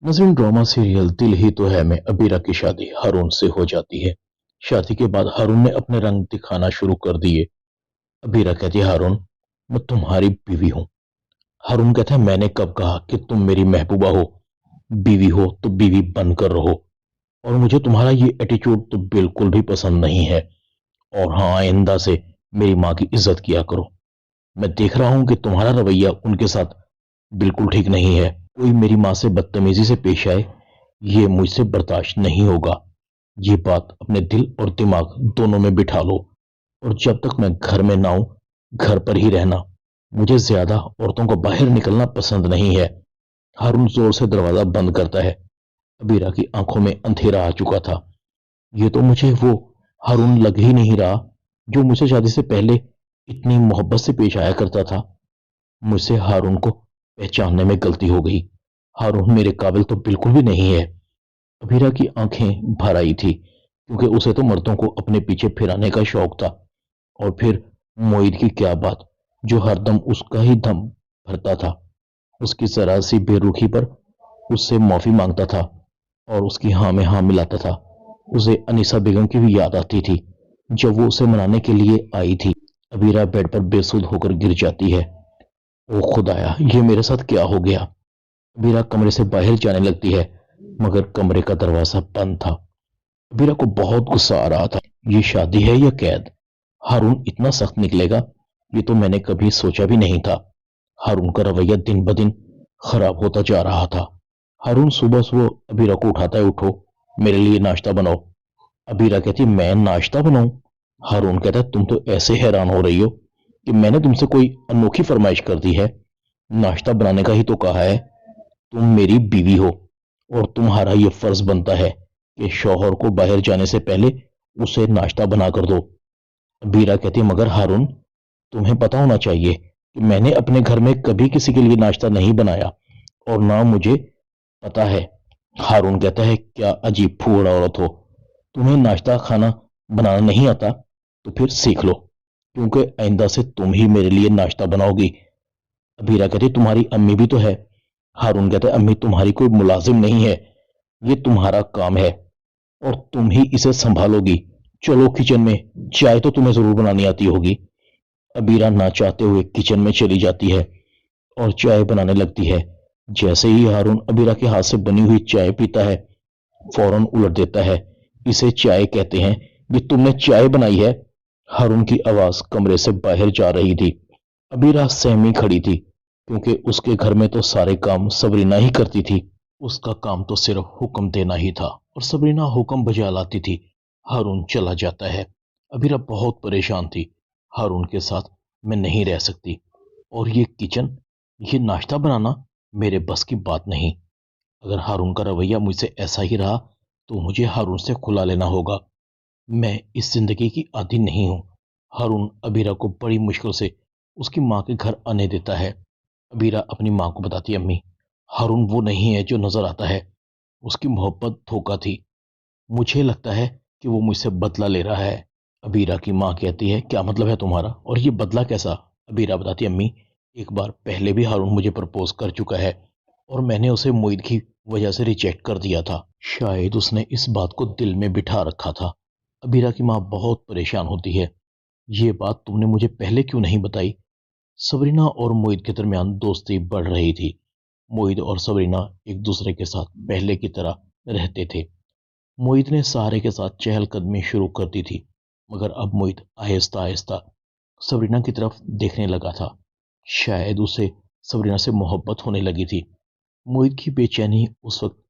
नजरीन, drama serial दिल ही तो है में अबीरा की शादी हारून से हो जाती है। शादी के बाद हारून ने अपने रंग दिखाना शुरू कर दिए। अबीरा कहती है, हारून, मैं तुम्हारी बीवी हूं। हारून कहता है, मैंने कब कहा कि तुम मेरी महबूबा हो? बीवी हो तो बीवी बनकर रहो। और मुझे तुम्हारा ये एटीट्यूड तो बिल्कुल भी पसंद नहीं है। और हाँ, आइंदा से मेरी माँ की इज्जत किया करो। मैं देख रहा हूं कि तुम्हारा रवैया उनके साथ बिल्कुल ठीक नहीं है। कोई मेरी माँ से बदतमीजी से पेश आए, ये मुझसे बर्दाश्त नहीं होगा। ये बात अपने दिल और दिमाग दोनों में बिठा लो। और जब तक मैं घर में ना आऊं, घर पर ही रहना। मुझे ज्यादा औरतों को बाहर निकलना पसंद नहीं है। हारून जोर से दरवाजा बंद करता है। अबीरा की आंखों में अंधेरा आ चुका था। ये तो मुझे वो हारून लग ही नहीं रहा जो मुझसे शादी से पहले इतनी मोहब्बत से पेश आया करता था। मुझसे हारून को पहचानने में गलती हो गई। हारून मेरे काबिल तो बिल्कुल भी नहीं है। अबीरा की आंखें भर आई थी क्योंकि उसे तो मर्दों को अपने पीछे फिराने का शौक था। और फिर मोहित की क्या बात, जो हरदम उसका ही दम भरता था। उसकी जरा सी बेरुखी पर उससे माफी मांगता था और उसकी हाँ में हाँ मिलाता था। उसे अनीसा बेगम की भी याद आती थी जब वो उसे मनाने के लिए आई थी। अबीरा बेड पर बेसुध होकर गिर जाती है। ओ खुदाया, ये मेरे साथ क्या हो गया? अबीरा कमरे से बाहर जाने लगती है, मगर कमरे का दरवाजा बंद था। अबीरा को बहुत गुस्सा आ रहा था। ये शादी है या कैद? हारून इतना सख्त निकलेगा, ये तो मैंने कभी सोचा भी नहीं था। हारून का रवैया दिन ब दिन खराब होता जा रहा था। हारून सुबह सुबह अबीरा को उठाता है, उठो, मेरे लिए नाश्ता बनाओ। अबीरा कहती, मैं नाश्ता बनाऊं? हारून कहता है, तुम तो ऐसे हैरान हो रही हो कि मैंने तुमसे कोई अनोखी फरमाइश कर दी है। नाश्ता बनाने का ही तो कहा है। तुम मेरी बीवी हो और तुम्हारा यह फर्ज बनता है कि शौहर को बाहर जाने से पहले उसे नाश्ता बना कर दो। बीरा कहती, मगर हारून, तुम्हें पता होना चाहिए कि मैंने अपने घर में कभी किसी के लिए नाश्ता नहीं बनाया और ना मुझे पता है। हारून कहता है, क्या अजीब फूहड़ औरत हो। तुम्हें नाश्ता खाना बनाना नहीं आता तो फिर सीख लो, क्योंकि आइंदा से तुम ही मेरे लिए नाश्ता बनाओगी। अबीरा कहती, तुम्हारी अम्मी भी तो है। हारून कहता है, अम्मी तुम्हारी कोई मुलाजिम नहीं है, ये तुम्हारा काम है और तुम ही इसे संभालोगी। चलो किचन में, चाय तो तुम्हें जरूर बनानी आती होगी। अबीरा ना चाहते हुए किचन में चली जाती है और चाय बनाने लगती है। जैसे ही हारून अबीरा के हाथ से बनी हुई चाय पीता है, फौरन उलट देता है। इसे चाय कहते हैं? ये तुमने चाय बनाई है? हारून की आवाज कमरे से बाहर जा रही थी। अबीरा सहमी खड़ी थी क्योंकि उसके घर में तो सारे काम सबरीना ही करती थी। उसका काम तो सिर्फ हुक्म देना ही था और सबरीना हुक्म बजा लाती थी। हारून चला जाता है। अबीरा बहुत परेशान थी। हारून के साथ मैं नहीं रह सकती और ये किचन, ये नाश्ता बनाना मेरे बस की बात नहीं। अगर हारून का रवैया मुझसे ऐसा ही रहा तो मुझे हारून से खुला लेना होगा। मैं इस जिंदगी की आदी नहीं हूं। हारून अबीरा को बड़ी मुश्किल से उसकी माँ के घर आने देता है। अबीरा अपनी माँ को बताती है, अम्मी, हारून वो नहीं है जो नजर आता है। उसकी मोहब्बत धोखा थी। मुझे लगता है कि वो मुझसे बदला ले रहा है। अबीरा की माँ कहती है, क्या मतलब है तुम्हारा, और ये बदला कैसा? अबीरा बताती है, अम्मी, एक बार पहले भी हारून मुझे प्रपोज कर चुका है और मैंने उसे मोहित की वजह से रिजेक्ट कर दिया था। शायद उसने इस बात को दिल में बिठा रखा था। अबीरा की माँ बहुत परेशान होती है। ये बात तुमने मुझे पहले क्यों नहीं बताई? सबरीना और मोहित के दरमियान दोस्ती बढ़ रही थी। मोहित और सबरीना एक दूसरे के साथ पहले की तरह रहते थे। मोहित ने सहारे के साथ चहलकदमी शुरू कर दी थी, मगर अब मोहित आहिस्ता आहिस्ता सबरीना की तरफ देखने लगा था। शायद उसे सबरीना से मोहब्बत होने लगी थी। मोहित की बेचैनी उस वक्त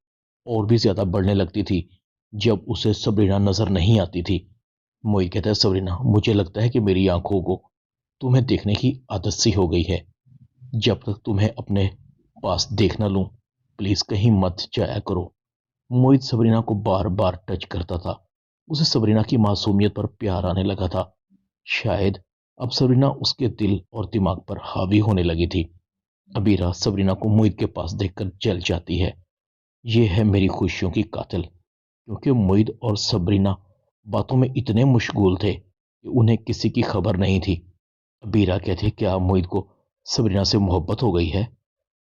और भी ज्यादा बढ़ने लगती थी जब उसे सबरीना नजर नहीं आती थी। मोहित कहता है, सबरीना, मुझे लगता है कि मेरी आंखों को तुम्हें देखने की आदत सी हो गई है। जब तक तुम्हें अपने पास देख न लूं, प्लीज कहीं मत जाया करो। मोहित सबरीना को बार बार टच करता था। उसे सबरीना की मासूमियत पर प्यार आने लगा था। शायद अब सबरीना उसके दिल और दिमाग पर हावी होने लगी थी। अबीरा सबरीना को मोहित के पास देखकर जल जाती है। ये है मेरी खुशियों की कातिल, क्योंकि मोहित और सबरीना बातों में इतने मशगूल थे कि उन्हें किसी की खबर नहीं थी। अबीरा कहती है, क्या मोहित को सबरीना से मोहब्बत हो गई है?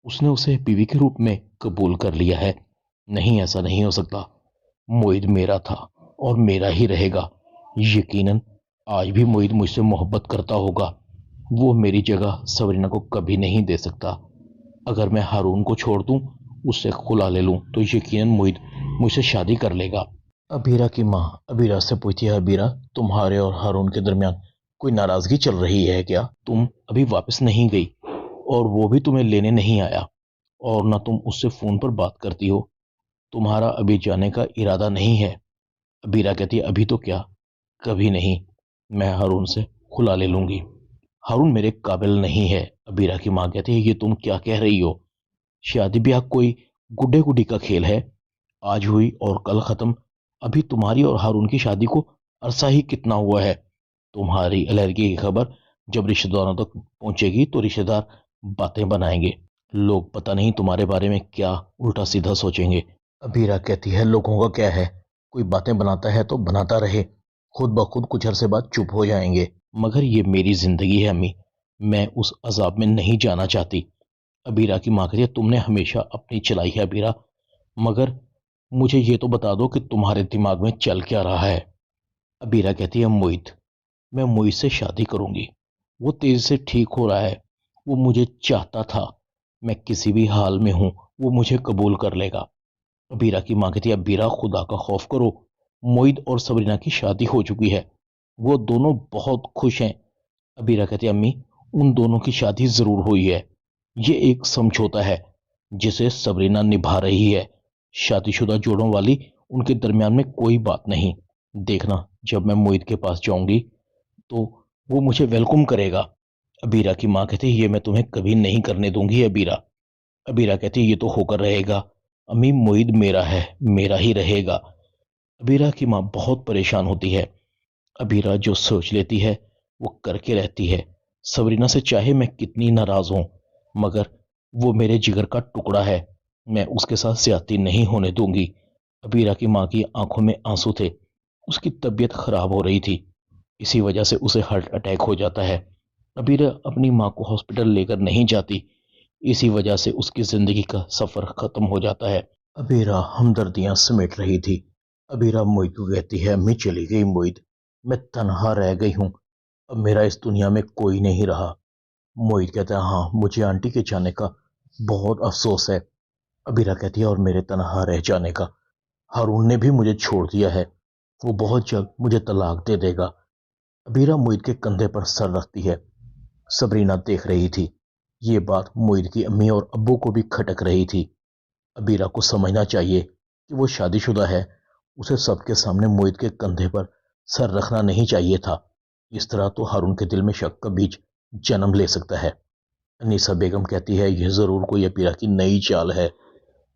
उसने उसे बीवी के रूप में कबूल कर लिया है। نہیں، ایسا نہیں ہو سکتا۔ موعد میرا تھا اور میرا ہی رہے گا۔ یقیناً آج بھی موعد مجھ سے محبت کرتا ہوگا۔ وہ میری جگہ سبرینا کو کبھی نہیں دے سکتا۔ اگر میں ہارون کو چھوڑ دوں، اس سے خلا لے لوں، تو یقیناً موعد مجھ سے شادی کر لے گا۔ ابیرہ کی ماں ابیرہ سے پوچھتی ہے، ابیرہ تمہارے اور ہارون کے درمیان کوئی ناراضگی چل رہی ہے کیا؟ تم ابھی واپس نہیں گئی اور وہ بھی تمہیں لینے نہیں آیا، اور نہ تم اس سے فون پر بات کرتی ہو۔ تمہارا ابھی جانے کا ارادہ نہیں ہے؟ ابیرہ کہتی ہے، ابھی تو کیا، کبھی نہیں، میں ہارون سے خلا لے لوں گی۔ ہارون میرے قابل نہیں ہے۔ ابیرہ کی ماں کہتی ہے، یہ تم کیا کہہ رہی ہو؟ شادی بیاہ کوئی گڈے گڈی کا کھیل ہے؟ آج ہوئی اور کل ختم۔ ابھی تمہاری اور ہارون کی شادی کو عرصہ ہی کتنا ہوا ہے؟ تمہاری علیحدگی کی خبر جب رشتہ داروں تک پہنچے گی تو رشتہ دار باتیں بنائیں گے، لوگ پتہ نہیں تمہارے بارے میں کیا الٹا سیدھا سوچیں گے۔ ابیرہ کہتی ہے، لوگوں کا کیا ہے، کوئی باتیں بناتا ہے تو بناتا رہے، خود بخود کچھ عرصے بعد چپ ہو جائیں گے۔ مگر یہ میری زندگی ہے امی، میں اس عذاب میں نہیں جانا چاہتی۔ ابیرہ کی ماں کہتی ہے، تم نے ہمیشہ اپنی چلائی ہے ابیرہ، مگر مجھے یہ تو بتا دو کہ تمہارے دماغ میں چل کیا رہا ہے۔ ابیرہ کہتی ہے، موعد، میں موعد سے شادی کروں گی، وہ تیزی سے ٹھیک ہو رہا ہے، وہ مجھے چاہتا تھا، میں کسی بھی حال میں ہوں وہ مجھے قبول کر لے گا۔ ابیرہ کی ماں کہتی ہے، ابیرہ خدا کا خوف کرو، موعد اور سبرینا کی شادی ہو چکی ہے، وہ دونوں بہت خوش ہیں۔ ابیرہ کہتی ہے، امی ان دونوں کی شادی ضرور ہوئی ہے، یہ ایک سمجھوتا ہے جسے سبرینا نبھا رہی ہے، شادی شدہ جوڑوں والی ان کے درمیان میں کوئی بات نہیں۔ دیکھنا جب میں موعد کے پاس جاؤں گی تو وہ مجھے ویلکم کرے گا۔ ابیرہ کی ماں کہتی ہے، یہ میں تمہیں کبھی نہیں کرنے دوں گی ابیرہ۔ ابیرہ کہتی ہے، یہ تو ہو کر رہے گا امی، موعد میرا ہے، میرا ہی رہے گا۔ ابیرہ کی ماں بہت پریشان ہوتی ہے۔ ابیرہ جو سوچ لیتی ہے وہ کر کے رہتی ہے۔ سبرینا سے چاہے میں کتنی ناراض ہوں، مگر وہ میرے جگر کا ٹکڑا ہے، میں اس کے ساتھ زیادتی نہیں ہونے دوں گی۔ ابیرہ کی ماں کی آنکھوں میں آنسو تھے، اس کی طبیعت خراب ہو رہی تھی، اسی وجہ سے اسے ہارٹ اٹیک ہو جاتا ہے۔ ابیرہ اپنی ماں کو ہاسپٹل لے کر نہیں جاتی، اسی وجہ سے اس کی زندگی کا سفر ختم ہو جاتا ہے۔ ابیرہ ہمدردیاں سمیٹ رہی تھی۔ ابیرہ موعد کو کہتی ہے، امی چلی گئی موعد، میں تنہا رہ گئی ہوں، اب میرا اس دنیا میں کوئی نہیں رہا۔ موعد کہتا ہے، ہاں مجھے آنٹی کے جانے کا بہت افسوس ہے۔ ابیرہ کہتی ہے، اور میرے تنہا رہ جانے کا، ہارون نے بھی مجھے چھوڑ دیا ہے، وہ بہت جلد مجھے طلاق دے دے گا۔ ابیرہ موعد کے کندھے پر سر رکھتی ہے۔ سبرینا دیکھ رہی تھی، یہ بات موعد کی امی اور ابو کو بھی کھٹک رہی تھی۔ ابیرہ کو سمجھنا چاہیے کہ وہ شادی شدہ ہے، اسے سب کے سامنے موعد کے کندھے پر سر رکھنا نہیں چاہیے تھا، اس طرح تو ہارون کے دل میں شک کا بیج جنم لے سکتا ہے۔ انیسہ بیگم کہتی ہے، یہ ضرور کوئی ابیرہ کی نئی چال ہے،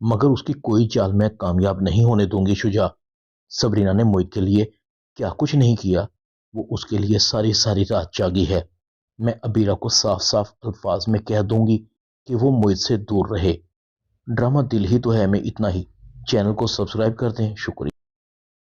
مگر اس کی کوئی چال میں کامیاب نہیں ہونے دوں گی شجاع۔ سبرینا نے موعد کے لیے کیا کچھ نہیں کیا، وہ اس کے لیے ساری ساری رات جاگی ہے۔ میں ابیرہ کو صاف صاف الفاظ میں کہہ دوں گی کہ وہ موعد سے دور رہے۔ ڈرامہ دل ہی تو ہے میں اتنا ہی۔ چینل کو سبسکرائب کر دیں، شکریہ۔